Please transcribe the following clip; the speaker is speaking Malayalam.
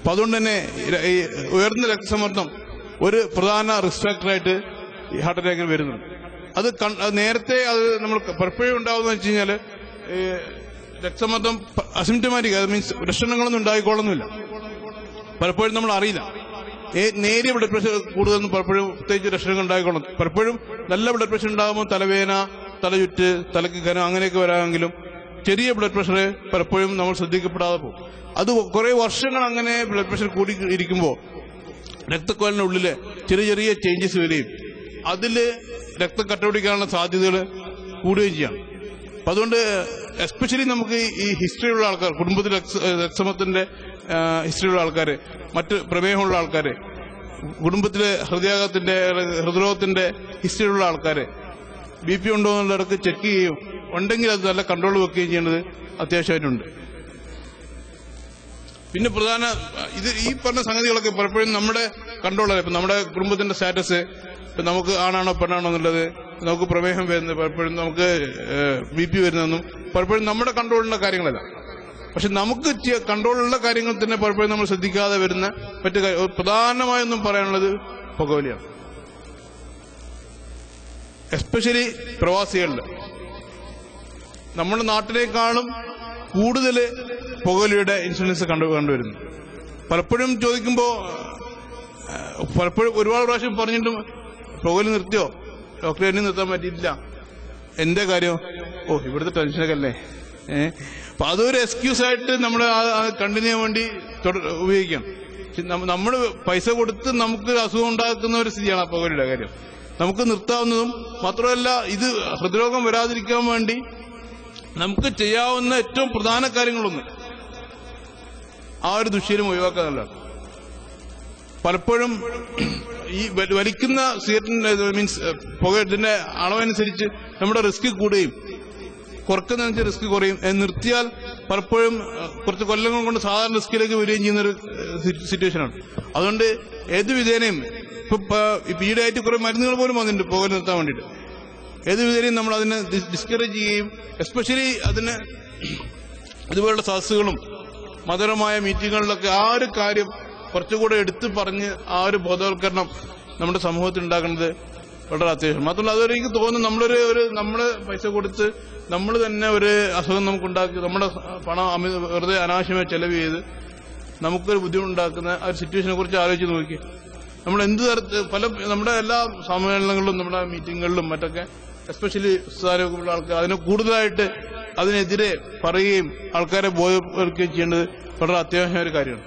അപ്പൊ അതുകൊണ്ട് തന്നെ ഈ ഉയർന്ന രക്തസമ്മർദ്ദം ഒരു പ്രധാന റിസ്ക് ഫാക്ടറായിട്ട് ഹാർട്ട് അറ്റാക്കിന് വരുന്നുണ്ട്. അത് നേരത്തെ അത് നമ്മൾ പലപ്പോഴും ഉണ്ടാവുന്ന വെച്ച് കഴിഞ്ഞാല് രക്തസമ്മർദ്ദം അസിംപ്റ്റമാറ്റിക്, അത് മീൻസ് ലക്ഷണങ്ങളൊന്നും ഉണ്ടായിക്കോളുന്നില്ല. പലപ്പോഴും നമ്മൾ അറിയില്ല. നേരിയ ബ്ലഡ് പ്രഷർ കൂടുതലൊന്നും പലപ്പോഴും പ്രത്യേകിച്ച് ലക്ഷണങ്ങൾ ഉണ്ടായിക്കോളും. പലപ്പോഴും നല്ല ബ്ലഡ് പ്രഷർ ഉണ്ടാകുമ്പോൾ തലവേദന, തലചുറ്റ്, തലക്ക് ഘനം അങ്ങനെയൊക്കെ വരാമെങ്കിലും ചെറിയ ബ്ലഡ് പ്രഷർ പലപ്പോഴും നമ്മൾ ശ്രദ്ധിക്കപ്പെടാതെ പോകും. അത് കുറെ വർഷങ്ങൾ അങ്ങനെ ബ്ലഡ് പ്രഷർ കൂടി ഇരിക്കുമ്പോൾ രക്തക്കുഴലിനുള്ളില് ചെറിയ ചെറിയ ചേഞ്ചസ് വരികയും അതില് രക്തം കട്ടപിടിക്കാനുള്ള സാധ്യതകൾ കൂടുകയും ചെയ്യാണ്. അപ്പൊ അതുകൊണ്ട് എസ്പെഷ്യലി നമുക്ക് ഈ ഹിസ്റ്ററിയുള്ള ആൾക്കാർ, കുടുംബത്തിൽ രക്തസമ്മർദ്ദത്തിന്റെ ഹിസ്റ്ററിയുള്ള ആൾക്കാര്, മറ്റ് പ്രമേഹമുള്ള ആൾക്കാര്, കുടുംബത്തിലെ ഹൃദ്രോഗത്തിന്റെ ഹിസ്റ്ററിയുള്ള ആൾക്കാര്, BP ഉണ്ടോ എന്നുള്ളവർക്ക് ചെക്ക് ചെയ്യുകയും ഉണ്ടെങ്കിൽ അത് നല്ല കൺട്രോൾ വെക്കുകയും ചെയ്യേണ്ടത് അത്യാവശ്യമായിട്ടുണ്ട്. പിന്നെ പ്രധാന ഈ പറഞ്ഞ സംഗതികളൊക്കെ പലപ്പോഴും നമ്മുടെ കൺട്രോളല്ല. ഇപ്പൊ നമ്മുടെ കുടുംബത്തിന്റെ സ്റ്റാറ്റസ്, നമുക്ക് ആണാണോ പെണ്ണാണോ എന്നുള്ളത്, നമുക്ക് പ്രമേഹം വരുന്നത്, പലപ്പോഴും നമുക്ക് BP വരുന്നതെന്നും പലപ്പോഴും നമ്മുടെ കൺട്രോളിലുള്ള കാര്യങ്ങളല്ല. പക്ഷെ നമുക്ക് കൺട്രോളുള്ള കാര്യങ്ങൾ തന്നെ പലപ്പോഴും നമ്മൾ ശ്രദ്ധിക്കാതെ വരുന്ന മറ്റു പ്രധാനമായൊന്നും പറയാനുള്ളത് പുകവലിയാണ്. എസ്പെഷ്യലി പ്രവാസികളിൽ നമ്മുടെ നാട്ടിനേക്കാളും കൂടുതൽ പുകവലിയുടെ ഇൻസിഡൻസ് കണ്ടുവരുന്നു. പലപ്പോഴും ചോദിക്കുമ്പോൾ പലപ്പോഴും ഒരുപാട് പ്രാവശ്യം പറഞ്ഞിട്ടും പുകവലി നിർത്തിയോ, ഡോക്ടറെ എന്നെ നിർത്താൻ പറ്റിയിട്ടില്ല, എന്റെ കാര്യം, ഇവിടുത്തെ ടെൻഷനൊക്കെ അല്ലേ. അപ്പൊ അതൊരു എക്സ്ക്യൂസ് ആയിട്ട് നമ്മൾ കണ്ടിന്യൂ ചെയ്യാൻ വേണ്ടി ഉപയോഗിക്കാം. നമ്മൾ പൈസ കൊടുത്ത് നമുക്ക് അസുഖം ഉണ്ടാക്കുന്ന ഒരു സ്ഥിതിയാണ് ആ പുകവലിയുടെ കാര്യം. നമുക്ക് നിർത്താവുന്നതും മാത്രമല്ല, ഇത് ഹൃദ്രോഗം വരാതിരിക്കാൻ വേണ്ടി നമുക്ക് ചെയ്യാവുന്ന ഏറ്റവും പ്രധാന കാര്യങ്ങളൊന്ന് ആ ഒരു ദുശ്ശീലം ഒഴിവാക്കാന്നുള്ളതാണ്. പലപ്പോഴും ഈ വലിക്കുന്ന സിഗരറ്റിന്റെ മീൻസ് പുകയുടെ അളവനുസരിച്ച് നമ്മുടെ റിസ്ക് കൂടുകയും കുറക്കുന്നതിനനുസരിച്ച് റിസ്ക് കുറയും. നിർത്തിയാൽ പലപ്പോഴും കുറച്ച് കൊല്ലങ്ങൾ കൊണ്ട് സാധാരണ റിസ്കിലേക്ക് വരികയും ചെയ്യുന്നൊരു സിറ്റുവേഷനാണ്. അതുകൊണ്ട് ഏത് വിധേനയും ഇപ്പൊ ഈടായിട്ട് കുറെ മരുന്നുകൾ പോലും വന്നിട്ടുണ്ട് പുകവലി നിർത്താൻ വേണ്ടിയിട്ട്. ഏത് വിധേനയും നമ്മൾ അതിനെ ഡിസ്കറേജ് ചെയ്യുകയും എസ്പെഷ്യലി അതിന് ഇതുപോലുള്ള സദസ്സുകളും മധുരമായ മീറ്റിങ്ങുകളിലൊക്കെ ആ ഒരു കാര്യം കുറച്ചുകൂടെ എടുത്തു പറഞ്ഞ് ആ ഒരു ബോധവൽക്കരണം നമ്മുടെ സമൂഹത്തിൽ ഉണ്ടാക്കുന്നത് വളരെ അത്യാവശ്യം. മാത്രമല്ല അതൊരു എനിക്ക് തോന്നുന്നു നമ്മള് പൈസ കൊടുത്ത് നമ്മൾ തന്നെ ഒരു അസുഖം നമുക്കുണ്ടാക്കി നമ്മുടെ പണം വെറുതെ അനാവശ്യമായി ചെലവ് ചെയ്ത് നമുക്കൊരു ബുദ്ധിമുട്ടുണ്ടാക്കുന്ന ആ ഒരു സിറ്റുവേഷനെ കുറിച്ച് ആലോചിച്ച് നോക്കി. നമ്മൾ എന്ത് തരത്തിൽ നമ്മുടെ എല്ലാ സമ്മേളനങ്ങളിലും നമ്മുടെ മീറ്റിങ്ങുകളിലും മറ്റൊക്കെ എസ്പെഷ്യലി ആരോഗ്യമുള്ള ആൾക്കാർ അതിനെ കൂടുതലായിട്ട് അതിനെതിരെ പറയുകയും ആൾക്കാരെ ബോധവൽക്കരിക്കുകയും ചെയ്യേണ്ടത് വളരെ അത്യാവശ്യമായ ഒരു കാര്യമാണ്.